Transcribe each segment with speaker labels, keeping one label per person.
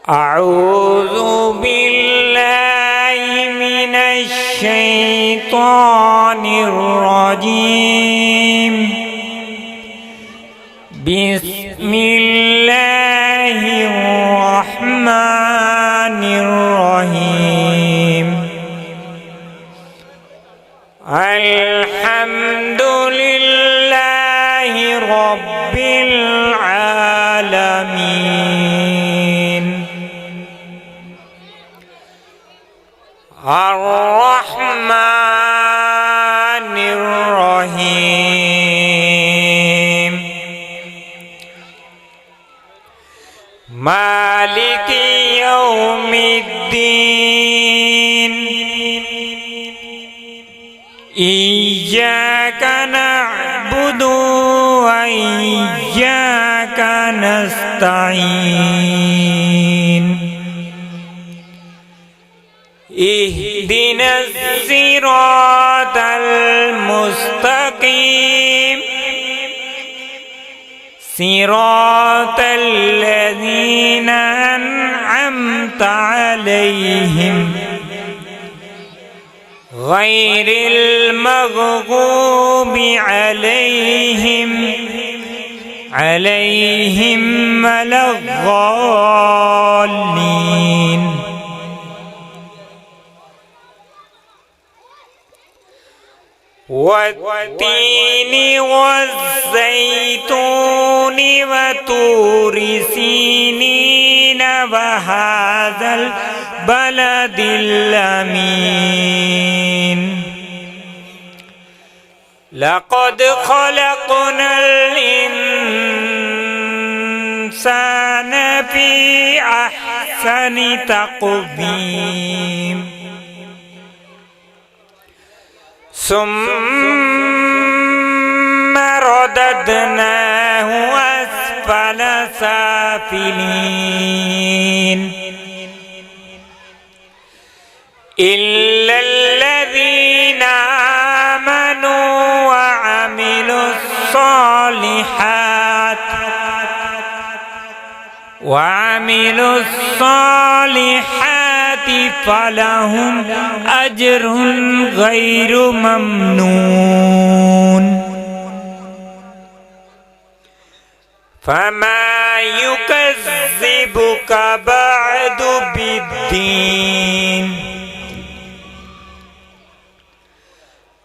Speaker 1: أعوذ بالله من الشيطان الرجيم. بسم الله الرحمن الرحيم. الحمد لله رب العالمين. الرحمن الرحيم. مالك يوم الدين. إياك نعبد وإياك نستعين. اهدنا الصراط المستقيم. صراط الذين أنعمت عليهم غير المغضوب عليهم ولا الضالين. والتين والزيتون وطور سينين وهذا البلد الأمين. لقد خلقنا الإنسان في أحسن تقويم. ثم رددناه أسفل سافلين. إلا الذين آمنوا وعملوا الصالحات فلهم أجر غير ممنون. فما يكذبك بعد بالدين.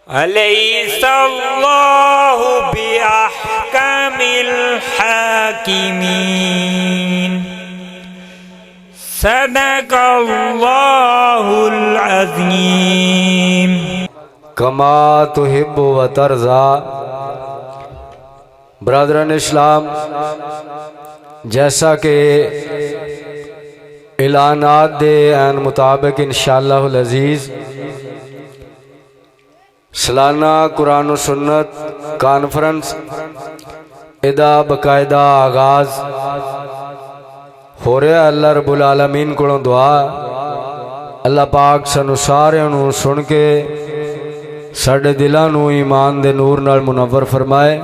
Speaker 1: أليس الله بأحكم الحاكمين. صدق الله العظيم.
Speaker 2: کما تحب و ترضا. برادران اسلام، جیسا کہ اعلانات دے عین مطابق انشاءاللہ العزیز سالانہ قرآن و سنت کانفرنس ادا باقاعدہ آغاز ہو رہا. اللہ رب العالمین کو دعا اللہ پاک سانو سارے نو سن کے ساڈے دلاں نو ایمان دے نور نال منور فرمائے.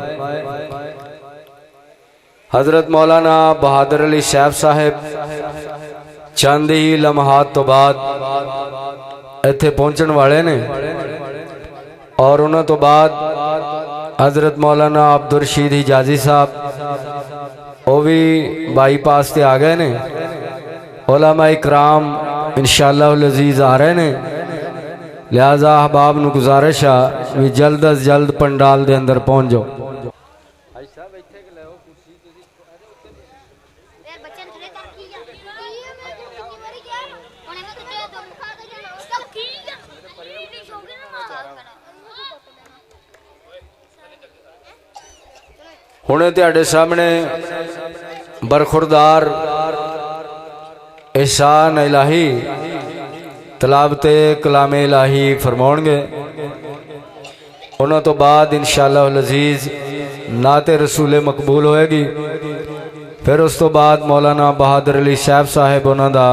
Speaker 2: حضرت مولانا بہادر علی صاحب صاحب چند ہی لمحات تو بعد ایتھے پہنچن والے نے اور انہوں تو بعد حضرت مولانا عبدالرشید حجازی صاحب وہ بھی بائی پاس تے آ گئے نے. علماء اکرام انشاءاللہ العزیز آ رہے نے. لہذا احباب نو گزارش ہے بھی جلد از جلد پنڈال دے اندر پہنچ جاؤ. ہونے تیاڑے سامنے برخوردار احسان الہی تلاوت کلام الہی فرماؤں گے. انہوں تو بعد انشاءاللہ العزیز نعت رسول مقبول ہوئے گی. پھر اس تو بعد مولانا بہادر علی صاحب صاحب انہوں دا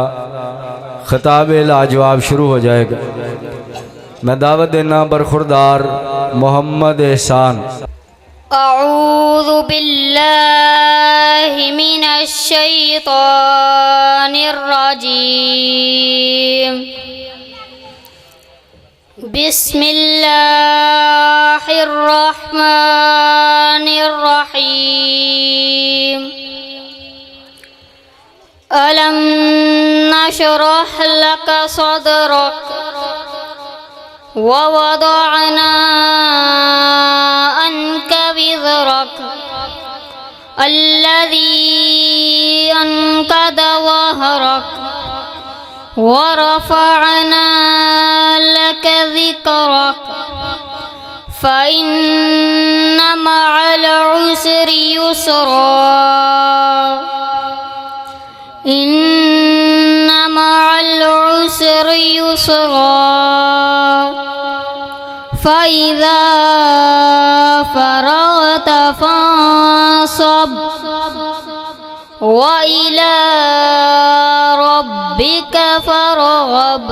Speaker 2: خطاب لاجواب شروع ہو جائے گا. میں دعوت دینا برخوردار محمد احسان.
Speaker 3: أعوذ بالله من الشيطان الرجيم. بسم الله الرحمن الرحيم. ألم نشرح لك صدرك ووضعنا عنك وزرك الذي أنقض ظهرك ورفعنا لك ذكرك فإن مع العسر يسرا إن مع العسر يسرا فإذا فرغت فانصب وإلى ربك فارغب.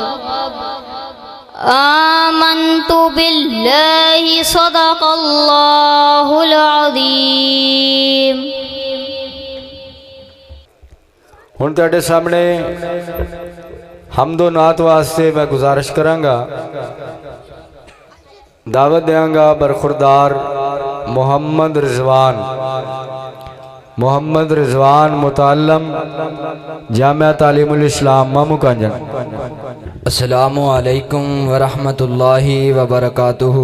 Speaker 3: آمنت بالله صدق الله العظيم.
Speaker 2: ہن تہاڈے سامنے حمد و نعت واسطے میں گزارش کراں گا، دعوت دیاں گا برخوردار محمد رضوان متعلم جامعہ تعلیم الاسلام مامو کانجن.
Speaker 4: السلام علیکم ورحمۃ اللہ وبرکاتہ.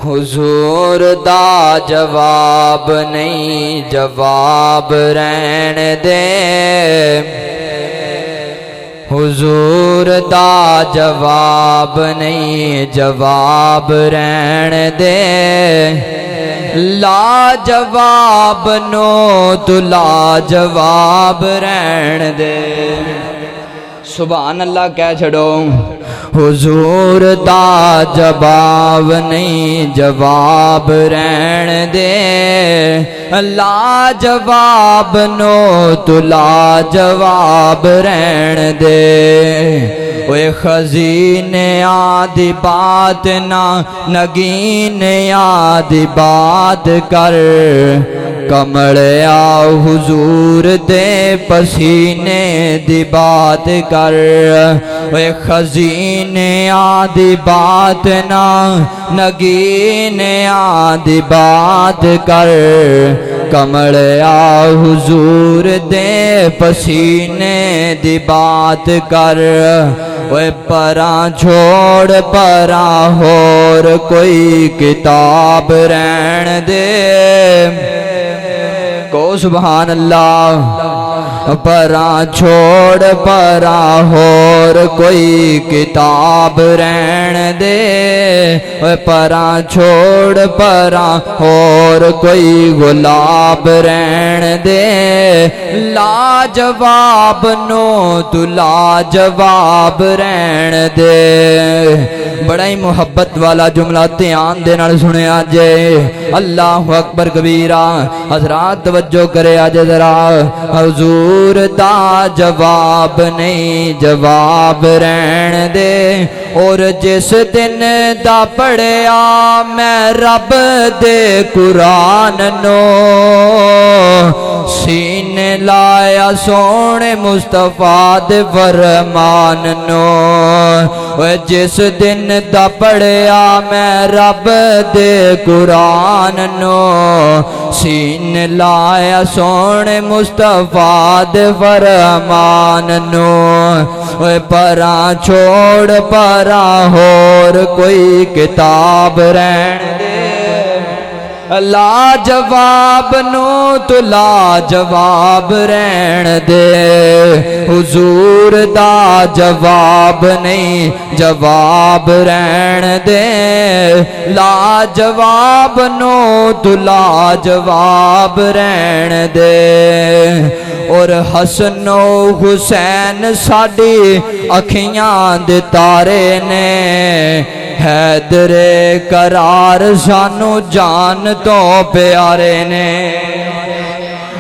Speaker 4: حضور دا جواب نہیں جواب رہن دے، حضور دا جواب نہیں جواب رہن دے، لا جواب نو تو لا جواب رہن دے. سبحان اللہ کہہ چھڑو. حضور دا جواب نہیں جواب رہن دے، لا جواب نو تو لا جواب رہن دے. اوے خزینے آدھی بات نہ نگین آدھی بات کر، کمڑیا حضور دے پسینے دی بات کر. اوے خزینے آدھی بات نہ نگین آدھی بات کر، کمڑیا حضور دے پسینے دی بات کر. اوے پراں چھوڑ پراں ہور کوئی کتاب رہن دے. کو سبحان اللہ. پراں چھوڑ پراں ہور کوئی کتاب رہن دے، پراں چھوڑ پراں ہور کوئی گلاب رہن دے. لا جواب نو تو لا جواب رہن دے. بڑا ہی محبت والا جملہ دھیان دے نال سنیا جے. اللہ اکبر کبیرہ. حضرات توجہ کرے آج ذرا. حضور دا جواب نہیں جواب رہن دے، اور جس دن دا پڑھیا میں رب دے قرآن نو، سینے لایا سونے مصطفیٰ دے فرمان نو. جس دن دا پڑھیا میں رب دے قرآن نو، سینے لایا سونے مصطفیٰ دے فرمان نو. پراں چھوڑ پراں ہور کوئی کتاب رہن دے، لا جواب نو تو لا جواب رہن دے. حضور دا جواب نہیں جواب رہن دے، لا جواب نو تو لا جواب رہن دے. اور حسن و حسین ساڈی اکھیاں دے تارے نے، حیدر کرار سانو جان تو پیارے نے.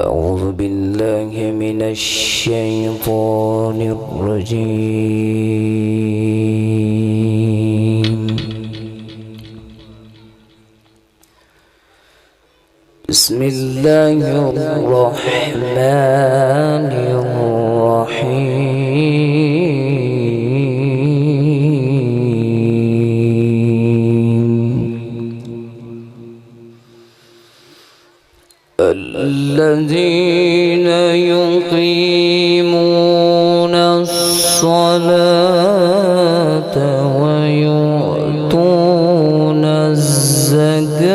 Speaker 5: أعوذ بالله من الشيطان الرجيم بسم الله الرحمن الذين يقيمون الصلاة ويؤتون الزكاة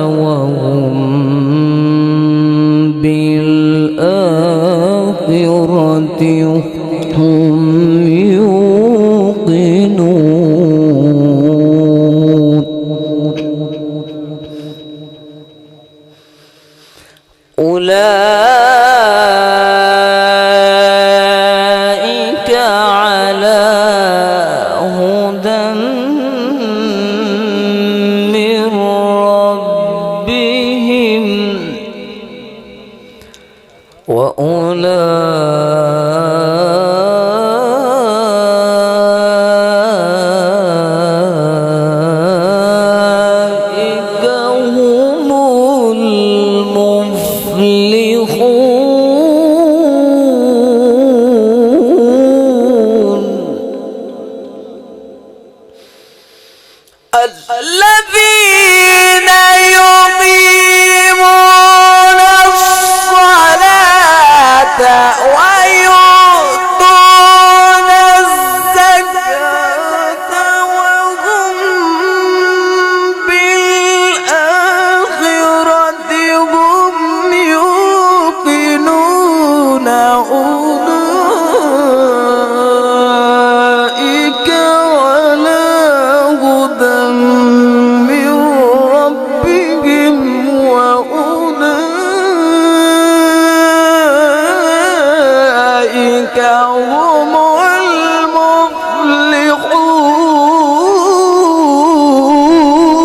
Speaker 5: وهم بالآخرة هم يوقنون أولئك على هدى من ربهم وأولئك هم المفلحون الذين يقيمون الصلاة ويؤتون الزكاة وهم بالآخرة هم يوقنون أولئك على هدى من ربهم وأولئك هم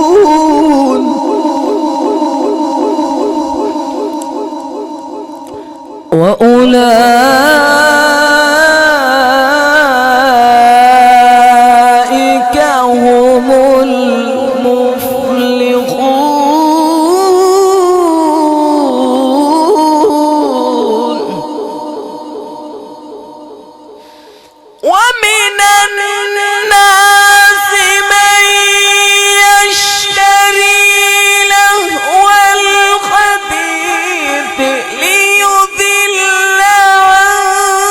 Speaker 5: المفلحون وأولئك هم المفلحون ومن الناس من يشتري لهو الحديث ليضل عن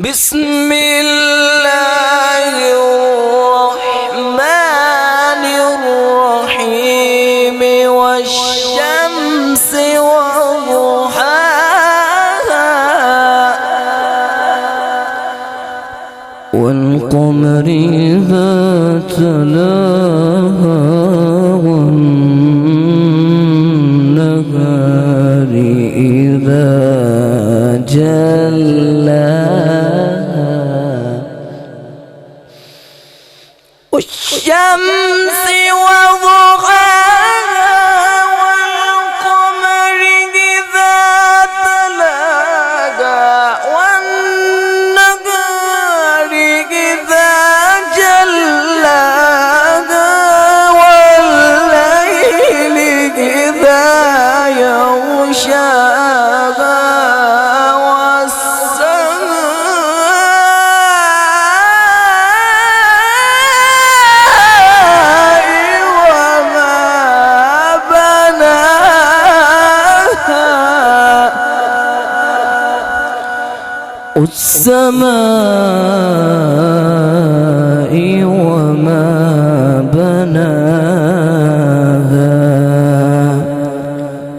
Speaker 5: بسم الله الرحمن الرحيم والشمس وضحاها والقمر إذا تلاها والنهار إذا جلاها والشمس وضحاها والقمر إذا تلاها والنهار إذا جلاها والليل إذا يغشاها والسماء وما بناها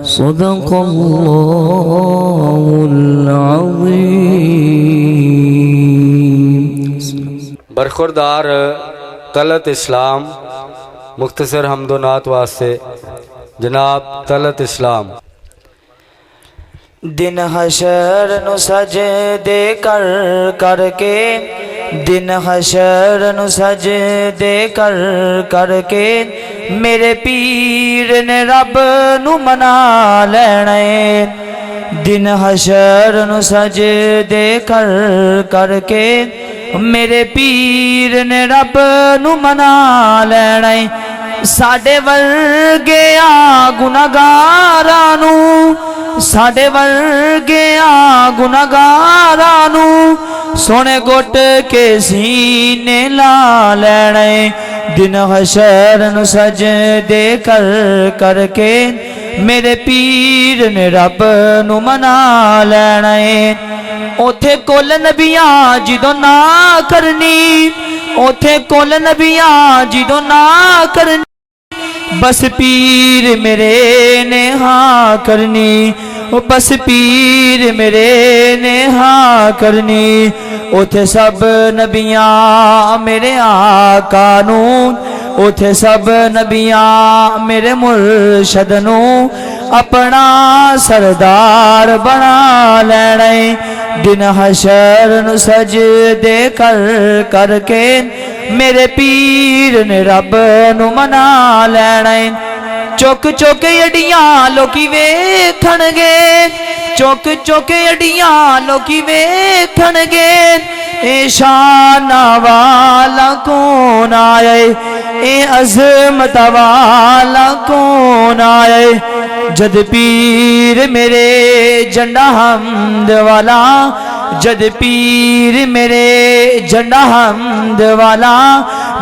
Speaker 5: صدق الله العظيم.
Speaker 2: برخوردار طلعت اسلام مختصر حمد و نعت واسطے جناب طلعت اسلام.
Speaker 5: دن حشر نو سجدے کر کر کے دن حشر نو سجدے کر کر کے میرے پیر نے رب نو منا لینے. دن حشر نو سجدے کر کر کے میرے پیر نے رب نو منا لینے. ساڈے ورگیا گناہگاراں نو ساڈے ورگیا گناہگاراں نو سونے گٹ کے سینے لا لینے. دن حشر نو سجدے کر کر کے میرے پیر نے رب نو منا لینے. اوتھے کل نبیاں جدوں نہ کرنی اوتھے کل نبیاں جدوں نہ کرنی بس پیر میرے نے ہاں کرنی. بس پیر میرے نے ہاں کرنی. اوتھے سب نبیاں میرے آقا نو اوتھے سب نبیاں میرے مرشد نو اپنا سردار بنا لینے. دن حشر نو سجدے کر کر کے میرے پیر نے رب نو منا لینے. چک چک اڈیاں لوکی ویکھن گے چک چک اڈیاں لوکی ویکھن گے. اے شان والا کون آئے اے عظمت والا کون آئے. جد پیر میرے جھنڈا حمد والا جد پیر میرے جھنڈا حمد والا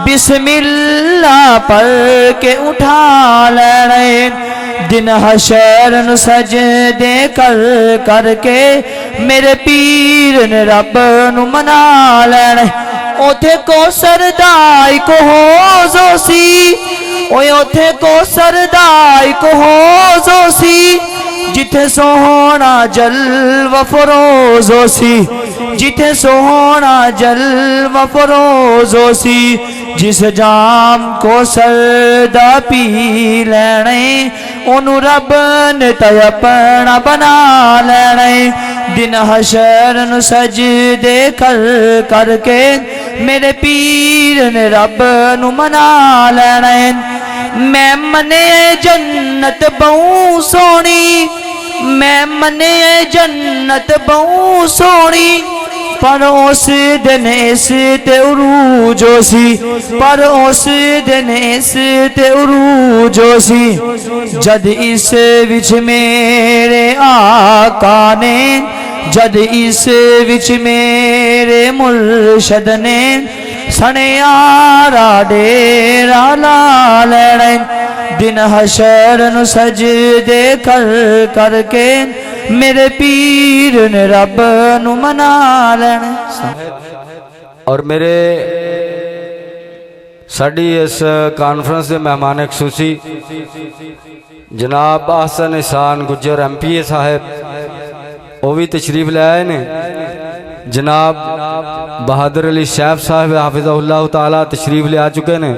Speaker 5: بسم اللہ پڑھ کے اٹھا لینے. دن حشر نو سجدے کر کر کے میرے پیر نے رب نو منا لینے. اوتھے کو سردائی کو حوضو سی اوے اوتھے کو سردائی کو حوضو سی جتھے سوہنا جلوہ فروزو سی جتھے سوہنا جلوہ فروزو سی. جس جام کو سردا پی لینے انہوں رب نے تے اپنا بنا لینے. دن حشر نو سجدے کر کر کے میرے پیر نے رب نو منا لینے. میں منے جنت بہوں سونی میں منے جنت بہوں سونی پر اس دن اس تے عروجو سی پر اس دن اس تے عروجو سی. جد اس وچ میرے آقا نے جد اس وچ میرے مرشد نے سنیارا ڈیرا لا لینے. دن حشر نو سجدے کر کر کے ਮੇਰੇ ਪੀਰ ਨੇ ਰੱਬ ਨੂੰ ਮਨਾ ਲੈਣ
Speaker 2: اور میرے ساڑی اس کانفرنس دے مہمان خصوصی جناب احسن احسان گجر ایم پی اے صاحب وہ بھی تشریف لے آئے نے جناب بہادر علی شیف صاحب حافظہ اللہ تعالی تشریف لے آ چکے نے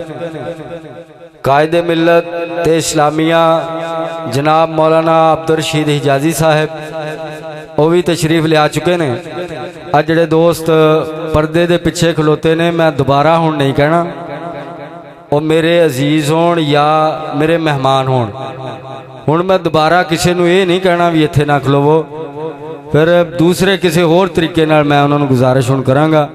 Speaker 2: قائد ملت اسلامیہ جناب مولانا عبدالرشید حجازی صاحب وہ بھی تشریف لے آ چکے نے آج جڑے دوست پردے دے پچھے کھلوتے نے میں دوبارہ ہون نہیں کہنا وہ میرے عزیز ہون یا میرے مہمان ہون ہون میں دوبارہ کسی نو یہ نہیں کہنا بھی اتھے نہ کھلوو پھر دوسرے کسی اور طریقے نال میں انہوں نے گزارش ہون کرانگا